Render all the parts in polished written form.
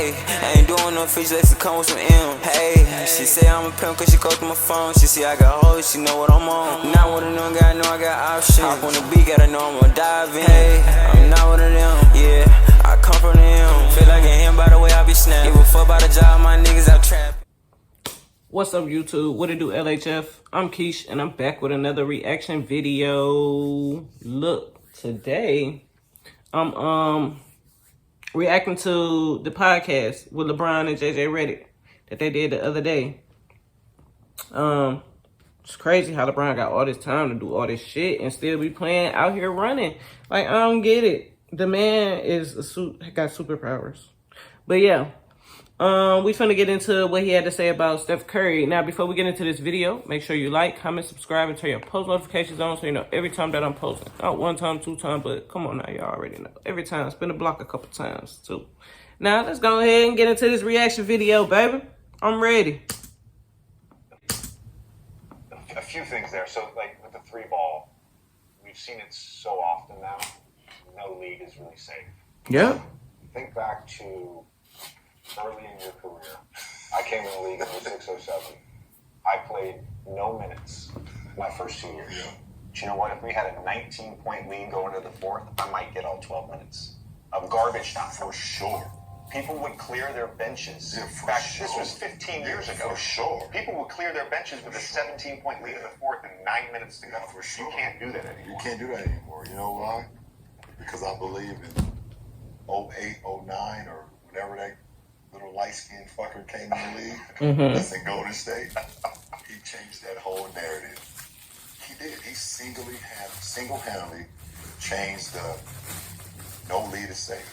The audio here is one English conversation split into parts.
Hey, I ain't doing no fish, let's come with some M. Hey, she say I'm a pimp cause she go through my phone. She see I got hoes, she know what I'm on. Not one of them guys, know I got options. Hop on the beat, gotta know I'm gonna dive in. Hey, I'm not one of them, yeah, I come from them. Feel like a him by the way I be snapping. Give a fuck about the job, my niggas out trapping. What's up, YouTube? What it do, LHF? I'm Keish, and I'm back with another reaction video. Look, today I'm reacting to the podcast with Lebron and JJ Reddick that they did the other day. It's crazy how LeBron got all this time to do all this shit and still be playing out here running. Like, I don't get it. The man is got superpowers. But yeah. We finna get into what he had to say about Steph Curry. Now, before we get into this video, make sure you like, comment, subscribe, and turn your post notifications on so you know every time that I'm posting. Not one time, two times, but come on now, y'all already know. Every time, spin the block a couple times, too. Now, let's go ahead and get into this reaction video, baby. I'm ready. A few things there. So, like, with the three ball, we've seen it so often now. No league is really safe. Yeah. Think back to early in your career. I came in the league in 06, 07. I played no minutes my first 2 years. Yeah. But you know what? If we had a 19-point lead going to the fourth, I might get all 12 minutes of garbage time. For sure. People would clear their benches. Yeah, for sure. This was 15 years ago. For sure. People would clear their benches with a 17-point lead in the fourth and 9 minutes to go. For sure. You can't do that anymore. You can't do that anymore. You know why? Because I believe in 08, 09, or whenever that little light-skinned fucker came in the league, that's in Golden State. He changed that whole narrative. He did. He single-handedly changed the no lead is safe.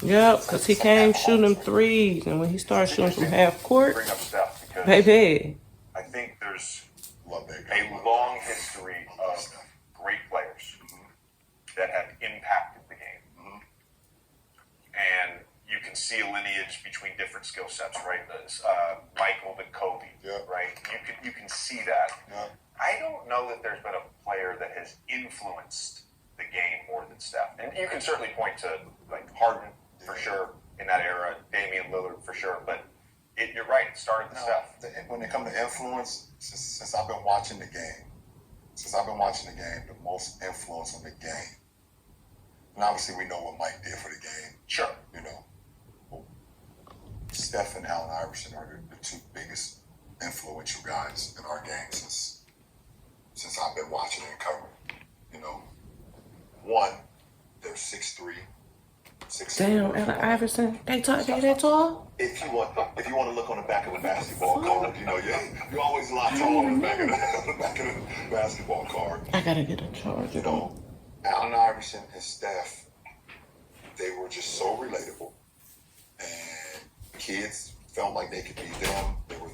Yeah, because he came shooting them threes, and when he started shooting from half court, bring up Steph because baby. I think there's a long history of great players that have impacted the game. And you can see a lineage between different skill sets, right? Michael to Kobe, right? You can see that. Yeah. I don't know that there's been a player that has influenced the game more than Steph. And you can certainly point to, like, Harden, for sure, in that era, Damian Lillard, for sure. But you're right, it started with Steph. When it comes to influence, since I've been watching the game, the most influence on the game, and obviously we know what Mike did for the game. Sure. You know, Steph and Allen Iverson are the two biggest influential guys in our game since I've been watching and covering. You know, one, they're 6'3". Damn, Allen Iverson. They that tall? If you want to look on the back of the basketball card, you know, you always a lot taller on the back of the basketball card. I gotta get a charger. You know, Allen Iverson and Steph, they were just so relatable, and kids felt like they could be them. They were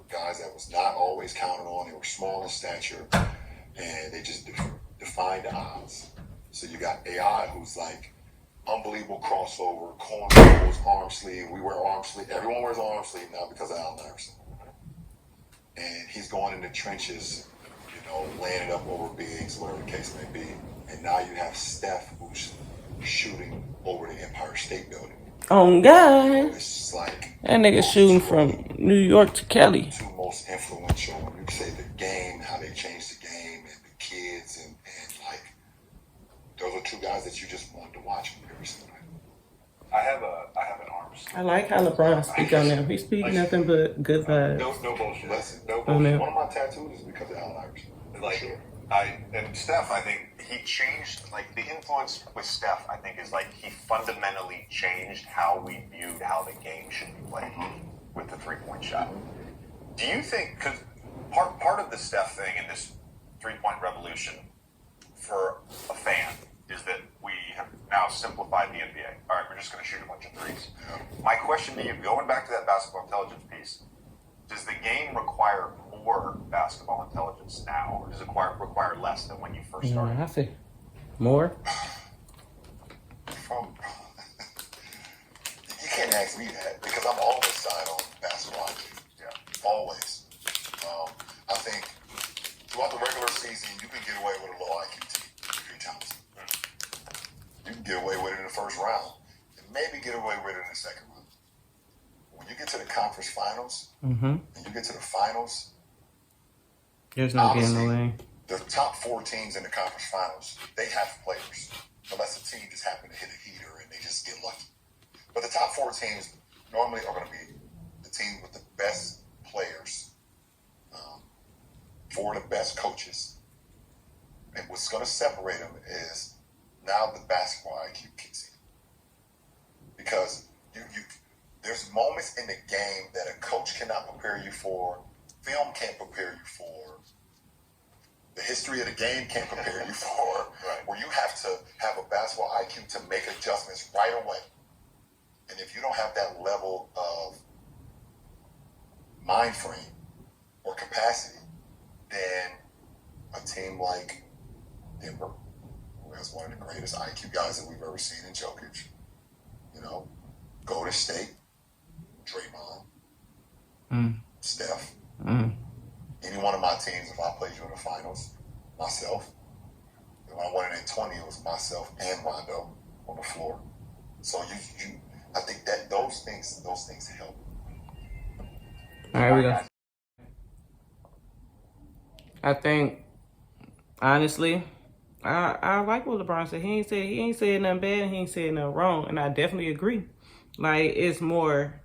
guys that was not always counted on. They were small in stature, and they just defined the odds. So you got AI, who's like unbelievable crossover, cornrows, arm sleeve. We wear arm sleeve. Everyone wears arm sleeve now because of Allen Iverson. And he's going in the trenches, you know, laying it up over bigs, whatever the case may be. And now you have Steph, who's shooting over the Empire State Building. Oh, God. It's just like that nigga shooting from New York to Cali. Two most influential, when you say the game, how they changed the game, and the kids, and like, those are two guys that you just wanted to watch every single night. I have an arm sleeve. I like how LeBron speak on them. He speak nothing but good vibes. No bullshit. Listen, no bullshit. One of my tattoos is because of Allen Iverson. Like, sure. And Steph, I think he changed, like, the influence with Steph, I think, is like he fundamentally changed how we viewed how the game should be played with the three-point shot. Do you think, because part of the Steph thing and this three-point revolution for a fan is that we have now simplified the NBA. All right, we're just going to shoot a bunch of threes. Yeah. My question to you, going back to that basketball intelligence piece, does the game require more basketball intelligence now, or does it require less than when you first started? I think more. You can't ask me that because I'm always signed on basketball. Yeah, always. I think throughout the regular season, you can get away with a low IQ team if you're talented. You can get away with it in the first round, and maybe get away with it in the second round. get to the conference finals, Mm-hmm. and you get to the finals, There's no getting honestly, away. the top 4 teams in the conference finals, they have players. Unless the team just happen to hit a heater and they just get lucky. But the top 4 teams normally are going to be the team with the best players, 4 of the best coaches. And what's going to separate them is now the basketball IQ kicks in. Because there's moments in the game that a coach cannot prepare you for, film can't prepare you for, the history of the game can't prepare you for, right, where you have to have a basketball IQ to make adjustments right away. And if you don't have that level of mind frame or capacity, then a team like Denver, who has one of the greatest IQ guys that we've ever seen in Jokic, Golden State, Draymond, Steph, any one of my teams, if I played you in the finals, myself, if I won it in 20, it was myself and Rondo on the floor. So I think that those things help. All right, we go. I think, honestly, I like what LeBron said. He ain't said nothing bad and he ain't said nothing wrong. And I definitely agree. Like, it's more,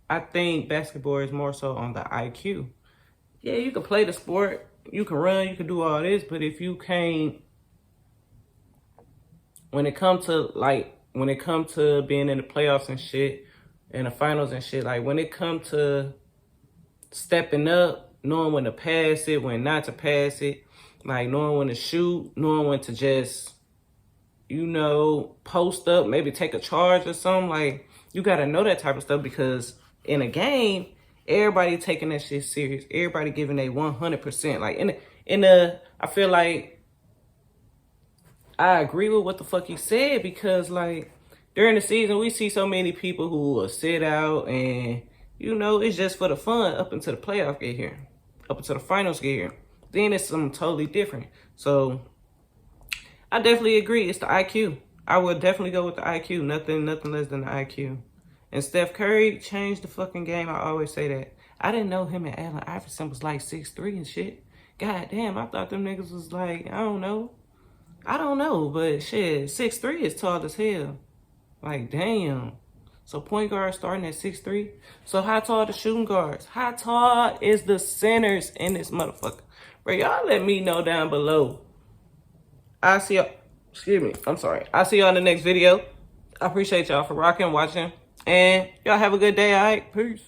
I think basketball is more so on the IQ. Yeah, you can play the sport, you can run, you can do all this, but if you can't, when it comes to being in the playoffs and shit, in the finals and shit, like when it comes to stepping up, knowing when to pass it, when not to pass it, like knowing when to shoot, knowing when to just, post up, maybe take a charge or something, like you gotta know that type of stuff because in a game, everybody taking that shit serious. Everybody giving a 100%. Like I feel like I agree with what the fuck he said because like during the season we see so many people who will sit out and it's just for the fun up until the playoffs get here, up until the finals get here. Then it's something totally different. So I definitely agree. It's the IQ. I would definitely go with the IQ. Nothing less than the IQ. And Steph Curry changed the fucking game. I always say that. I didn't know him and Allen Iverson was like 6'3" and shit. God damn, I thought them niggas was like, I don't know, but shit, 6'3" is tall as hell. Like, damn. So point guard starting at 6'3". So how tall are the shooting guards? How tall is the centers in this motherfucker? Bro, y'all let me know down below. I'll see y'all in the next video. I appreciate y'all for rocking, watching. And y'all have a good day, all right? Peace.